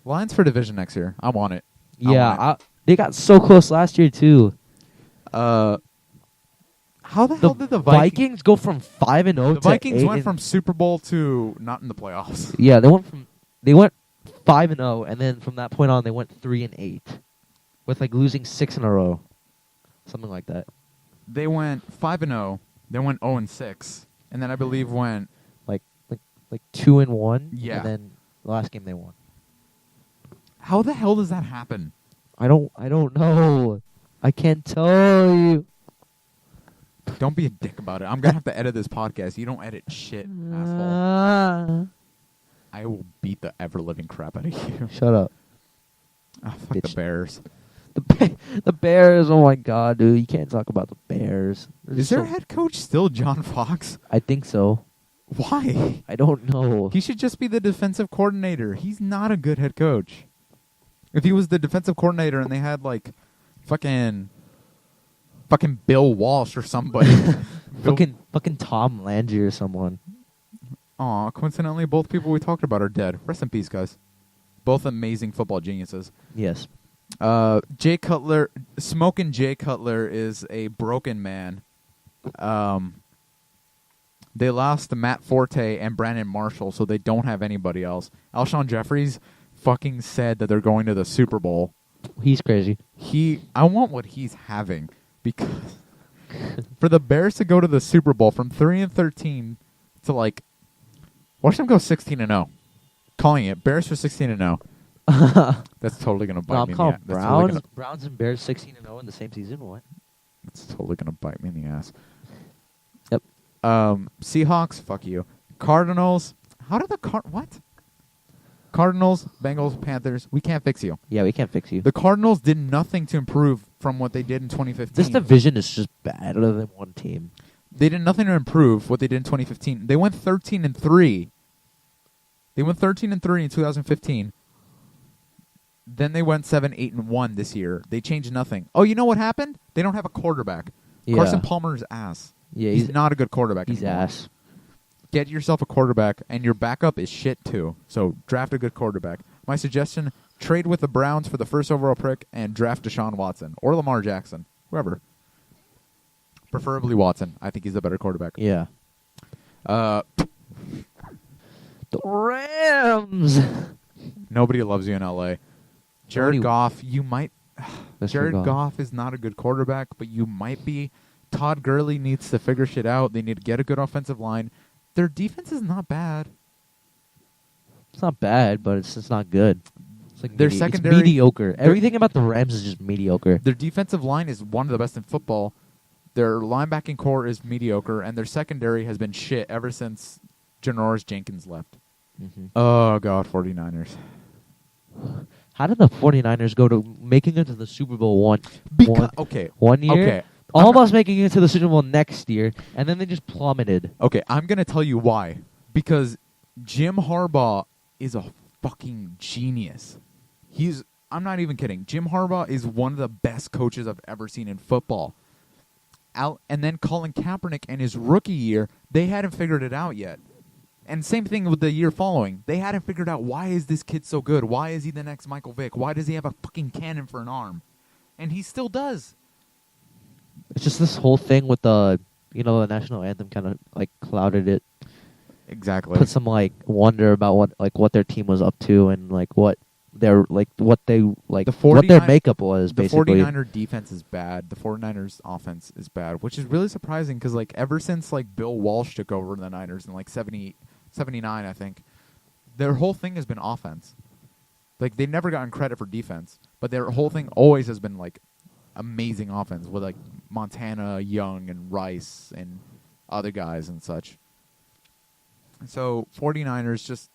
Speaker 2: Lions for division next year. I want it.
Speaker 1: Yeah, they got so close last year, too.
Speaker 2: How the hell did the
Speaker 1: Vikings go from 5-0
Speaker 2: The
Speaker 1: to
Speaker 2: Vikings
Speaker 1: 8
Speaker 2: went from Super Bowl to not in the playoffs.
Speaker 1: Yeah, they went 5-0, and then from that point on, they went 3-8, with like losing 6 in a row, something like that.
Speaker 2: They went 5-0, then went 0-6, and then I believe went
Speaker 1: like 2-1.
Speaker 2: Yeah.
Speaker 1: And then the last game they won.
Speaker 2: How the hell does that happen?
Speaker 1: I don't know. I can't tell you.
Speaker 2: Don't be a dick about it. I'm gonna have to edit this podcast. You don't edit shit, asshole. I will beat the ever living crap out of you.
Speaker 1: Shut up.
Speaker 2: Oh, fuck the Bears.
Speaker 1: The Bears. Oh my God, dude! You can't talk about the Bears.
Speaker 2: Is their head coach still John Fox?
Speaker 1: I think so.
Speaker 2: Why?
Speaker 1: I don't know.
Speaker 2: He should just be the defensive coordinator. He's not a good head coach. If he was the defensive coordinator and they had like fucking Bill Walsh or somebody.
Speaker 1: fucking Tom Landry or someone.
Speaker 2: Aw, coincidentally, both people we talked about are dead. Rest in peace, guys. Both amazing football geniuses.
Speaker 1: Yes.
Speaker 2: Jay Cutler, Smokin' Jay Cutler is a broken man. They lost to Matt Forte and Brandon Marshall, so they don't have anybody else. Alshon Jeffries fucking said that they're going to the Super Bowl.
Speaker 1: He's crazy.
Speaker 2: I want what he's having, because for the Bears to go to the Super Bowl from 3-13 to like, watch them go 16-0. Calling it Bears for 16-0. That's totally gonna bite me.
Speaker 1: I'm calling
Speaker 2: in the ass.
Speaker 1: Browns and Bears 16-0 in the same season. What?
Speaker 2: That's totally gonna bite me in the ass.
Speaker 1: Yep.
Speaker 2: Seahawks, fuck you. Cardinals. How did what? Cardinals, Bengals, Panthers. We can't fix you.
Speaker 1: Yeah, we can't fix you.
Speaker 2: The Cardinals did nothing to improve from what they did in 2015.
Speaker 1: This division is just bad other than one team.
Speaker 2: They did nothing to improve what they did in 2015. They went 13-3. They went 13-3 in 2015. Then they went 7-8-1 this year. They changed nothing. Oh, you know what happened? They don't have a quarterback.
Speaker 1: Yeah.
Speaker 2: Carson Palmer's ass.
Speaker 1: Yeah,
Speaker 2: he's not a good quarterback
Speaker 1: He's
Speaker 2: anymore.
Speaker 1: ass.
Speaker 2: Get yourself a quarterback, and your backup is shit too. So draft a good quarterback. My suggestion, trade with the Browns for the first overall pick and draft Deshaun Watson or Lamar Jackson. Whoever. Preferably Watson. I think he's the better quarterback.
Speaker 1: Yeah.
Speaker 2: The
Speaker 1: Rams.
Speaker 2: Nobody loves you in L.A. Jared Goff, you might... Jared Goff is not a good quarterback, but you might be. Todd Gurley needs to figure shit out. They need to get a good offensive line. Their defense is not bad.
Speaker 1: It's not bad, but it's just not good. It's like
Speaker 2: their secondary,
Speaker 1: it's mediocre. Everything about the Rams is just mediocre.
Speaker 2: Their defensive line is one of the best in football. Their linebacking core is mediocre, and their secondary has been shit ever since Janoris Jenkins left.
Speaker 1: Mm-hmm.
Speaker 2: Oh, God, 49ers.
Speaker 1: How did the 49ers go to making it to the Super Bowl one year?
Speaker 2: Okay.
Speaker 1: Almost making it to the Super Bowl next year, and then they just plummeted.
Speaker 2: Okay, I'm going to tell you why. Because Jim Harbaugh is a fucking genius. I'm not even kidding. Jim Harbaugh is one of the best coaches I've ever seen in football. And then Colin Kaepernick in his rookie year, they hadn't figured it out yet. And same thing with the year following. They hadn't figured out, why is this kid so good? Why is he the next Michael Vick? Why does he have a fucking cannon for an arm? And he still does.
Speaker 1: It's just this whole thing with the national anthem kind of like clouded it.
Speaker 2: Exactly.
Speaker 1: Put some like wonder about what their team was up to and like what their what their makeup was. Basically,
Speaker 2: the 49er defense is bad. The 49ers offense is bad, which is really surprising because like ever since like Bill Walsh took over the Niners in like 79, I think, their whole thing has been offense. Like they've never gotten credit for defense, but their whole thing always has been like amazing offense with like Montana, Young, and Rice and other guys and such. So 49ers just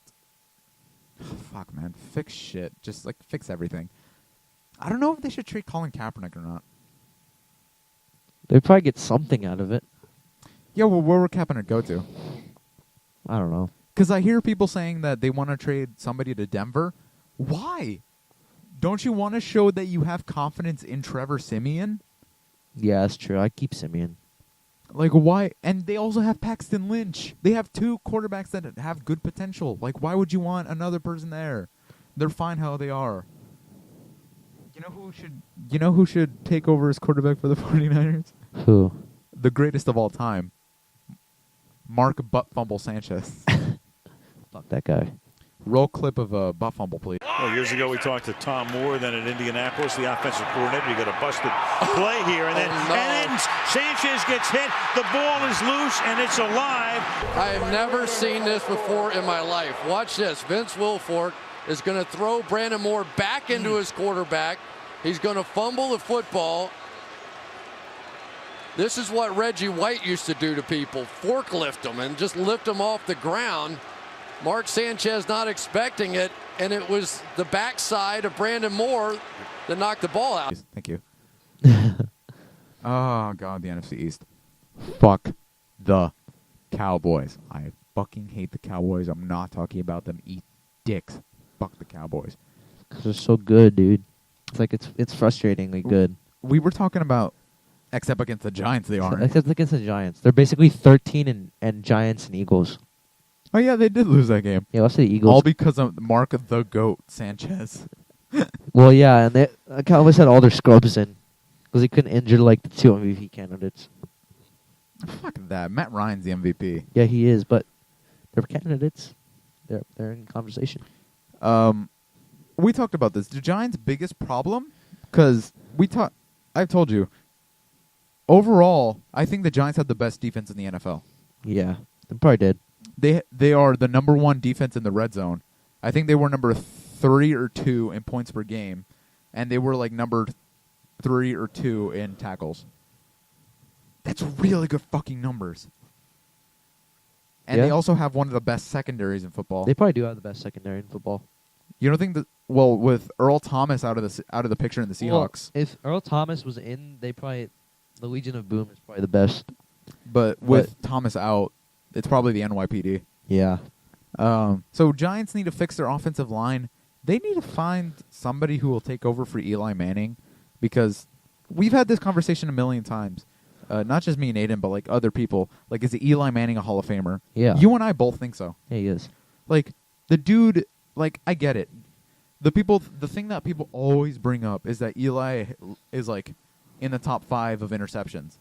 Speaker 2: fuck, man, fix shit. Just like fix everything. I don't know if they should trade Colin Kaepernick or not.
Speaker 1: They'd probably get something out of it.
Speaker 2: Yeah, well, where would Kaepernick go to?
Speaker 1: I don't know.
Speaker 2: Because I hear people saying that they want to trade somebody to Denver. Why? Don't you want to show that you have confidence in Trevor Siemian?
Speaker 1: Yeah, that's true. I keep Simeon.
Speaker 2: Like, why? And they also have Paxton Lynch. They have 2 quarterbacks that have good potential. Like, why would you want another person there? They're fine how they are. You know who should take over as quarterback for the 49ers?
Speaker 1: Who?
Speaker 2: The greatest of all time. Mark Butt Fumble Sanchez.
Speaker 1: Fuck that guy.
Speaker 2: Roll clip of a butt fumble, please.
Speaker 10: Well, years ago we talked to Tom Moore, then at Indianapolis, the offensive coordinator. You got a busted play here, and then Sanchez gets hit. The ball is loose, and it's alive.
Speaker 11: I have never seen this before in my life. Watch this. Vince Wilfork is going to throw Brandon Moore back into his quarterback. He's going to fumble the football. This is what Reggie White used to do to people. Forklift them and just lift them off the ground. Mark Sanchez not expecting it, and it was the backside of Brandon Moore that knocked the ball out.
Speaker 2: Thank you. Oh, God, the NFC East. Fuck the Cowboys. I fucking hate the Cowboys. I'm not talking about them. Eat dicks. Fuck the Cowboys.
Speaker 1: Because they're so good, dude. It's like it's frustratingly good.
Speaker 2: We were talking about, except against the Giants, they aren't.
Speaker 1: Except against the Giants. They're basically 13 and Giants and Eagles.
Speaker 2: Oh, yeah, they did lose that game.
Speaker 1: Yeah, let's say the Eagles.
Speaker 2: All because of Mark the Goat Sanchez.
Speaker 1: Well, yeah, and the Cowboys had all their scrubs in because they couldn't injure like the 2 MVP candidates.
Speaker 2: Fuck that. Matt Ryan's the MVP.
Speaker 1: Yeah, he is, but they're candidates. They're in conversation.
Speaker 2: We talked about this. The Giants' biggest problem, because I've told you, overall, I think the Giants have the best defense in the NFL.
Speaker 1: Yeah, they probably did.
Speaker 2: They are the number 1 defense in the red zone. I think they were number 3 or 2 in points per game, and they were like number 3 or 2 in tackles. That's really good fucking numbers. And they also have one of the best secondaries in football.
Speaker 1: They probably do have the best secondary in football.
Speaker 2: You don't think that? Well, with Earl Thomas out of the picture in the Seahawks,
Speaker 1: if Earl Thomas was in, the Legion of Boom is probably the best.
Speaker 2: But with Thomas out, it's probably the NYPD.
Speaker 1: Yeah.
Speaker 2: So Giants need to fix their offensive line. They need to find somebody who will take over for Eli Manning, because we've had this conversation a million times. Not just me and Aidan, but like other people. Like, is Eli Manning a Hall of Famer?
Speaker 1: Yeah.
Speaker 2: You and I both think so.
Speaker 1: Yeah, he is.
Speaker 2: Like, the dude, like, I get it. The thing that people always bring up is that Eli is like in the top 5 of interceptions.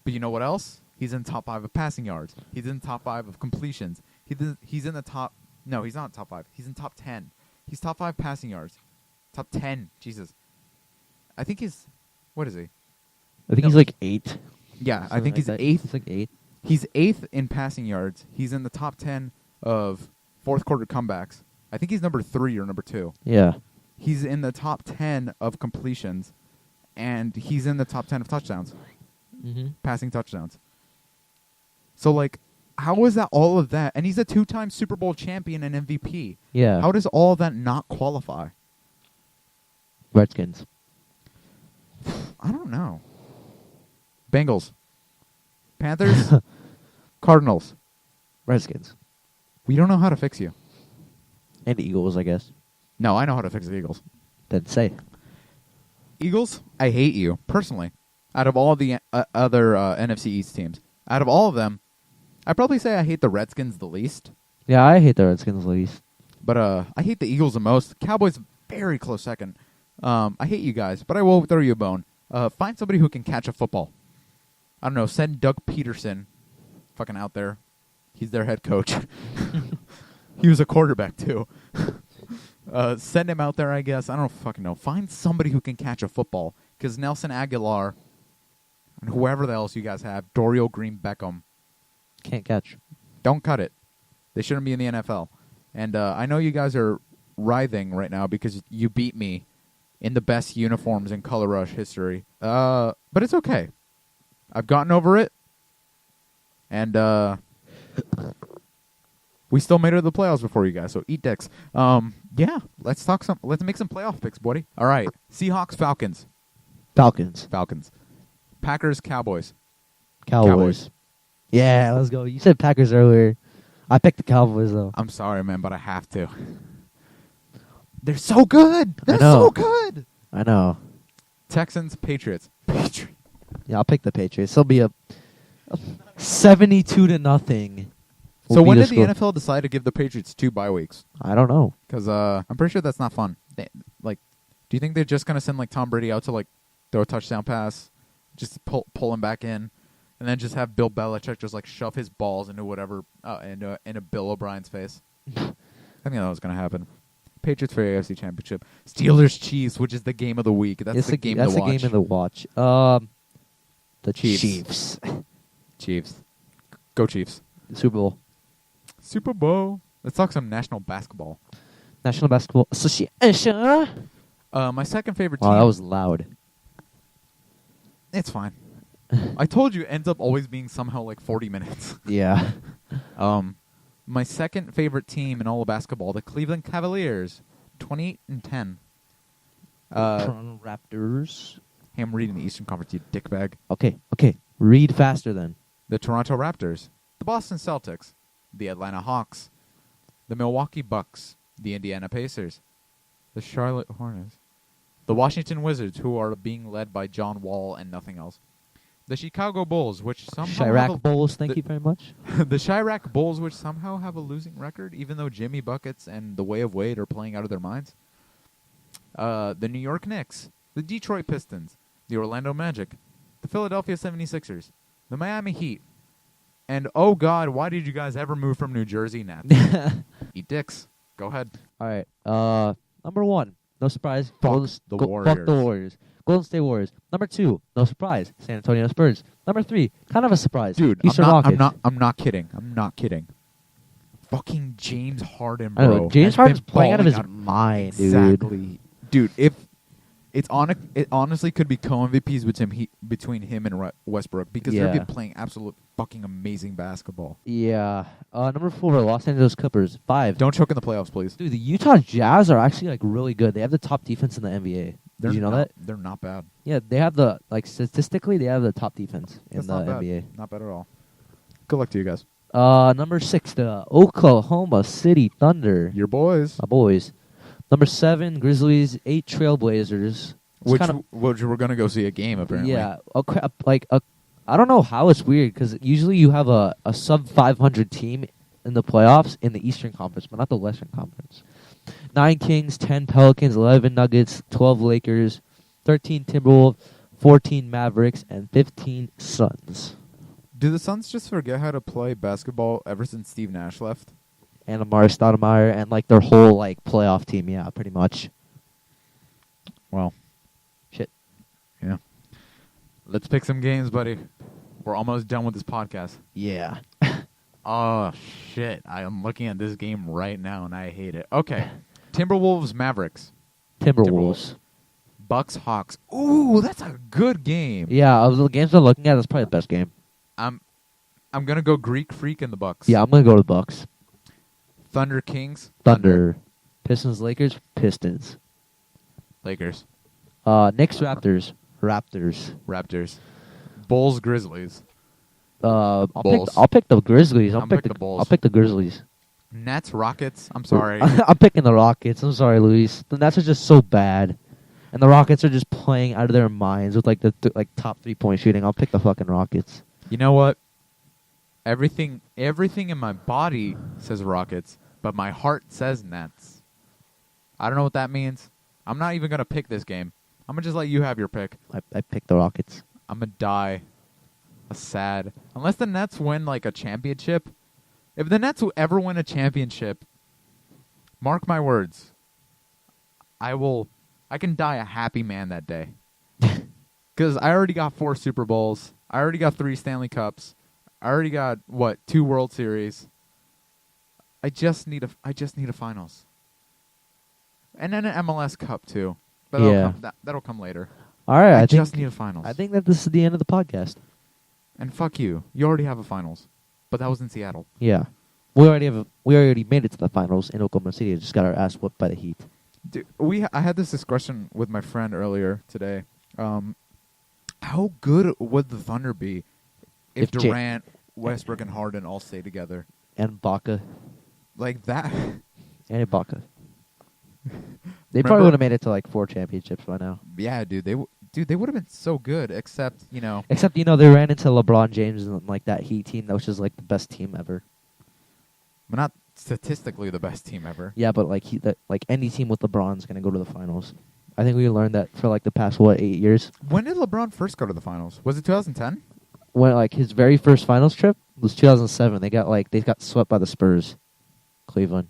Speaker 2: But you know what else? He's in the top 5 of passing yards. He's in the top 5 of completions. He's in the top. No, he's not top 5. He's in top 10. He's top 5 passing yards. Top 10. Jesus. I think he's. What is he?
Speaker 1: I think he's like 8.
Speaker 2: Yeah, I think he's 8th.
Speaker 1: He's like 8.
Speaker 2: He's 8th in passing yards. He's in the top 10 of fourth quarter comebacks. I think he's number 3 or number 2.
Speaker 1: Yeah.
Speaker 2: He's in the top 10 of completions, and he's in the top 10 of touchdowns.
Speaker 1: Mm-hmm.
Speaker 2: Passing touchdowns. So, like, how is that all of that? And he's a 2-time Super Bowl champion and MVP.
Speaker 1: Yeah.
Speaker 2: How does all of that not qualify?
Speaker 1: Redskins.
Speaker 2: I don't know. Bengals. Panthers. Cardinals.
Speaker 1: Redskins.
Speaker 2: We don't know how to fix you.
Speaker 1: And Eagles, I guess.
Speaker 2: No, I know how to fix the Eagles.
Speaker 1: Then say.
Speaker 2: Eagles, I hate you, personally. Out of all the other NFC East teams. Out of all of them, I'd probably say I hate the Redskins the least.
Speaker 1: Yeah, I hate the Redskins the least.
Speaker 2: But I hate the Eagles the most. Cowboys, very close second. I hate you guys, but I will throw you a bone. Find somebody who can catch a football. I don't know, send Doug Peterson fucking out there. He's their head coach. He was a quarterback, too. Send him out there, I guess. I don't fucking know. Find somebody who can catch a football. Because Nelson Aguilar and whoever else you guys have, Dorial Green Beckham,
Speaker 1: can't catch.
Speaker 2: Don't cut it. They shouldn't be in the NFL. And I know you guys are writhing right now because you beat me in the best uniforms in Color Rush history. But it's okay. I've gotten over it. And we still made it to the playoffs before you guys, so eat dicks. Yeah, let's make some playoff picks, buddy. All right. Seahawks, Falcons.
Speaker 1: Falcons.
Speaker 2: Packers, Cowboys.
Speaker 1: Cowboys. Yeah, let's go. You said Packers earlier. I picked the Cowboys, though.
Speaker 2: I'm sorry, man, but I have to. They're so good. They're
Speaker 1: so
Speaker 2: good.
Speaker 1: I know.
Speaker 2: Texans, Patriots.
Speaker 1: Yeah, I'll pick the Patriots. They'll be a 72-0.
Speaker 2: So when did the NFL decide to give the Patriots 2 bye weeks?
Speaker 1: I don't know.
Speaker 2: Because I'm pretty sure that's not fun. Do you think they're just gonna send like Tom Brady out to like throw a touchdown pass, just pull him back in, and then just have Bill Belichick just like shove his balls into whatever into Bill O'Brien's face? I think that was gonna happen. Patriots for AFC Championship. Steelers Chiefs, which is the game of the week. That's the game to watch.
Speaker 1: That's the game of the watch. The
Speaker 2: Chiefs. Chiefs. Go Chiefs.
Speaker 1: Super Bowl.
Speaker 2: Super Bowl. Let's talk some National Basketball.
Speaker 1: National Basketball Association.
Speaker 2: My second favorite team.
Speaker 1: Oh, that was loud.
Speaker 2: It's fine. I told you it ends up always being somehow like 40 minutes.
Speaker 1: Yeah.
Speaker 2: My second favorite team in all of basketball, the Cleveland Cavaliers, 28-10.
Speaker 1: Toronto Raptors.
Speaker 2: Hey, I'm reading the Eastern Conference, you dickbag.
Speaker 1: Okay. Read faster then.
Speaker 2: The Toronto Raptors, the Boston Celtics, the Atlanta Hawks, the Milwaukee Bucks, the Indiana Pacers, the Charlotte Hornets, the Washington Wizards, who are being led by John Wall and nothing else, the Chicago Bulls, which somehow
Speaker 1: Chirac Bulls, thank you very much.
Speaker 2: The Chirac Bulls, which somehow have a losing record, even though Jimmy Buckets and the Way of Wade are playing out of their minds. The New York Knicks, the Detroit Pistons, the Orlando Magic, the Philadelphia 76ers, the Miami Heat, and oh God, why did you guys ever move from New Jersey, Nats? Eat dicks. Go ahead.
Speaker 1: All right. Number 1, no surprise.
Speaker 2: Fuck the Warriors.
Speaker 1: Fuck the Warriors. Golden State Warriors. Number 2, no surprise. San Antonio Spurs. Number 3, kind of a surprise.
Speaker 2: Dude,
Speaker 1: Houston Rockets.
Speaker 2: I'm not kidding. I'm not kidding. Fucking James Harden, bro.
Speaker 1: I know, James Harden's playing out of his mind, dude.
Speaker 2: Exactly. Dude, if it honestly could be co-MVPs between him and Westbrook because they're playing absolute fucking amazing basketball.
Speaker 1: Yeah. Number 4, Los Angeles Clippers. 5.
Speaker 2: Don't choke in the playoffs, please.
Speaker 1: Dude, the Utah Jazz are actually like really good. They have the top defense in the NBA. Did you know that?
Speaker 2: They're not bad.
Speaker 1: Yeah, they have statistically, they have the top defense in the NBA.
Speaker 2: Not bad at all. Good luck to you guys.
Speaker 1: Number 6, the Oklahoma City Thunder.
Speaker 2: Your boys.
Speaker 1: My boys. Number 7, Grizzlies. 8, Trailblazers.
Speaker 2: Which we're going to go see a game, apparently.
Speaker 1: Yeah. I don't know how it's weird, because usually you have a sub-500 team in the playoffs in the Eastern Conference, but not the Western Conference. 9 Kings, 10 Pelicans, 11 Nuggets, 12 Lakers, 13 Timberwolves, 14 Mavericks, and 15 Suns.
Speaker 2: Do the Suns just forget how to play basketball ever since Steve Nash left?
Speaker 1: And Amari Stoudemire and their whole playoff team, yeah, pretty much.
Speaker 2: Well,
Speaker 1: shit.
Speaker 2: Yeah. Let's pick some games, buddy. We're almost done with this podcast.
Speaker 1: Yeah.
Speaker 2: Oh, shit. I am looking at this game right now, and I hate it. Okay. Timberwolves, Mavericks.
Speaker 1: Timberwolves.
Speaker 2: Bucks, Hawks. Ooh, that's a good game.
Speaker 1: Yeah, of the games I'm looking at, that's probably the best game.
Speaker 2: I'm going to go Greek Freak in the Bucks.
Speaker 1: Yeah, I'm going to go to the Bucks.
Speaker 2: Thunder, Kings.
Speaker 1: Thunder. Pistons, Lakers. Pistons.
Speaker 2: Lakers.
Speaker 1: Knicks, Raptors.
Speaker 2: Raptors. Bulls, Grizzlies.
Speaker 1: I'll pick the Grizzlies. I'll pick the
Speaker 2: Bulls.
Speaker 1: I'll pick the Grizzlies.
Speaker 2: Nets, Rockets. I'm sorry.
Speaker 1: I'm picking the Rockets. I'm sorry, Luis. The Nets are just so bad, and the Rockets are just playing out of their minds with the top 3-point shooting. I'll pick the fucking Rockets.
Speaker 2: You know what? Everything in my body says Rockets, but my heart says Nets. I don't know what that means. I'm not even gonna pick this game. I'm gonna just let you have your pick.
Speaker 1: I picked the Rockets.
Speaker 2: I'm gonna die. Unless the Nets win a championship. If the Nets will ever win a championship, mark my words, I can die a happy man that day. Because I already got 4 Super Bowls. I already got 3 Stanley Cups. I already got 2 World Series. I just need a finals. And then an MLS Cup too. But that'll come later.
Speaker 1: All right,
Speaker 2: I just need a finals.
Speaker 1: I think that this is the end of the podcast.
Speaker 2: And fuck you. You already have a finals. But that was in Seattle.
Speaker 1: Yeah. We already made it to the finals in Oklahoma City. Just got our ass whooped by the Heat.
Speaker 2: Dude, I had this discussion with my friend earlier today. How good would the Thunder be if Durant, Westbrook, and Harden all stay together?
Speaker 1: And Baca.
Speaker 2: Like that.
Speaker 1: And Ibaka. They probably would have made it to 4 championships by now.
Speaker 2: Yeah, dude. Dude, they would have been so good, except
Speaker 1: they ran into LeBron James and like that Heat team, which is like the best team ever.
Speaker 2: But not statistically the best team ever.
Speaker 1: Yeah, but like any team with LeBron's gonna go to the finals. I think we learned that for like the past 8 years.
Speaker 2: When did LeBron first go to the finals? Was it 2010?
Speaker 1: When like his very first finals trip was 2007. They got swept by the Spurs, Cleveland.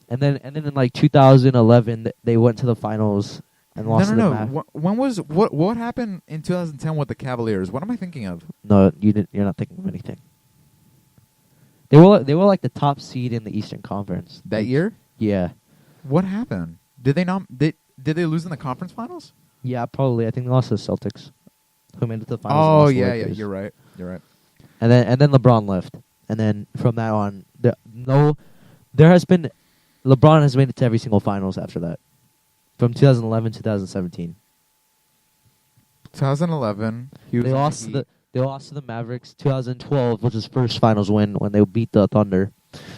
Speaker 1: And then in like 2011 they went to the finals and lost to the Mavs.
Speaker 2: When was what happened in 2010 with the Cavaliers? What am I thinking of?
Speaker 1: No, you're not thinking of anything. They were like the top seed in the Eastern Conference
Speaker 2: That year?
Speaker 1: Yeah.
Speaker 2: What happened? Did they not? Did they lose in the conference finals?
Speaker 1: Yeah, probably. I think they lost to the Celtics, who made it to the finals.
Speaker 2: Oh
Speaker 1: and lost to the
Speaker 2: yeah,
Speaker 1: Lakers.
Speaker 2: you're right. You're right.
Speaker 1: And then LeBron left, and then from that on, LeBron has made it to every single finals after that, from 2011 to 2017.
Speaker 2: 2011,
Speaker 1: They lost to the Mavericks. 2012 was his first finals win when they beat the Thunder.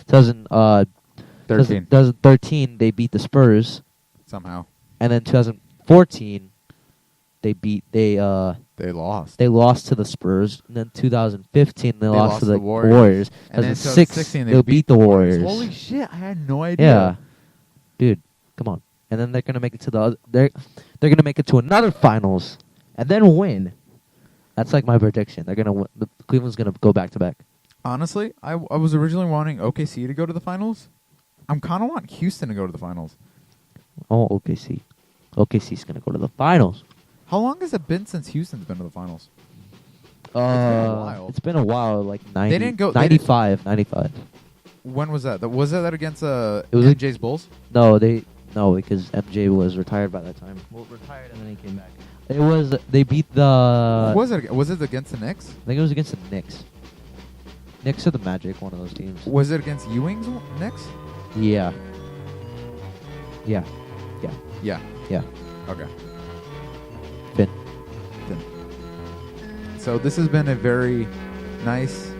Speaker 1: 2013 they beat the Spurs
Speaker 2: somehow,
Speaker 1: and then 2014 they lost. They lost to the Spurs, and then 2015 they lost to the Warriors.
Speaker 2: And then
Speaker 1: 2016 they beat the Warriors.
Speaker 2: Holy shit! I had no idea.
Speaker 1: Yeah, dude, come on. And then they're gonna make it to they're gonna make it to another finals, and then win. That's like my prediction. They're gonna win. Cleveland's gonna go back to back.
Speaker 2: Honestly, I was originally wanting OKC to go to the finals. I'm kind of wanting Houston to go to the finals.
Speaker 1: Oh, OKC. OKC's gonna go to the finals.
Speaker 2: How long has it been since Houston's been to the finals? It's been a while.
Speaker 1: It's been a while, like 90,
Speaker 2: They didn't go.
Speaker 1: 95.
Speaker 2: When was that? Was that against
Speaker 1: was
Speaker 2: MJ's Bulls?
Speaker 1: No, because MJ was retired by that time. Well, retired and then he came back. They beat the.
Speaker 2: Was it against the Knicks?
Speaker 1: I think it was against the Knicks. Knicks or the Magic, one of those teams.
Speaker 2: Was it against Ewing's Knicks?
Speaker 1: Yeah.
Speaker 2: Okay.
Speaker 1: Finn.
Speaker 2: So this has been a very nice,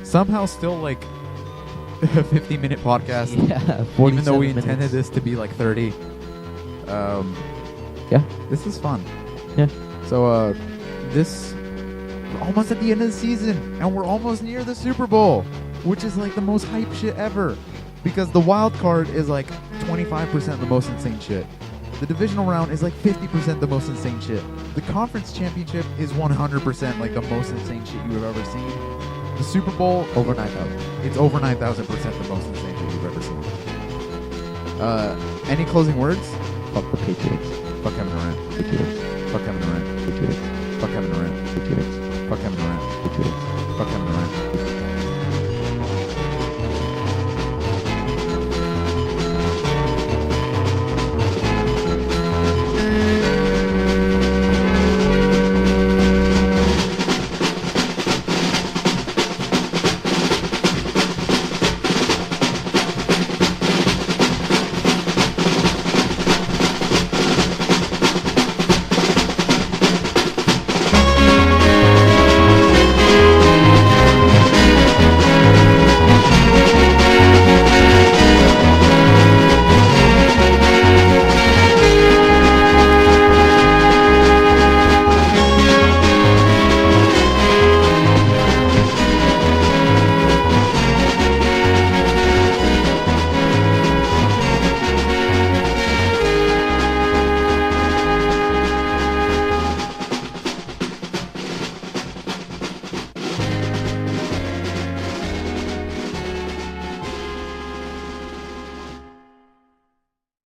Speaker 2: somehow still like a 50-minute podcast.
Speaker 1: Yeah,
Speaker 2: even though we
Speaker 1: 47
Speaker 2: intended
Speaker 1: minutes.
Speaker 2: this to be like 30.
Speaker 1: Yeah.
Speaker 2: This is fun.
Speaker 1: Yeah.
Speaker 2: So we're almost at the end of the season, and we're almost near the Super Bowl, which is like the most hype shit ever, because the wild card is like 25% the most insane shit. The divisional round is like 50% the most insane shit. The conference championship is 100% like the most insane shit you have ever seen. The Super Bowl,
Speaker 1: Over 9,000.
Speaker 2: it's over 9,000% the most insane shit you've ever seen. Any closing words?
Speaker 1: Fuck the Patriots.
Speaker 2: Fuck Kevn Durant.
Speaker 1: Patriots.
Speaker 2: Fuck Kevn Durant.
Speaker 1: Patriots.
Speaker 2: Fuck Kevn Durant.
Speaker 1: Patriots.
Speaker 2: Fuck Kevn Durant.
Speaker 1: Patriots.
Speaker 2: Fuck Kevn Durant.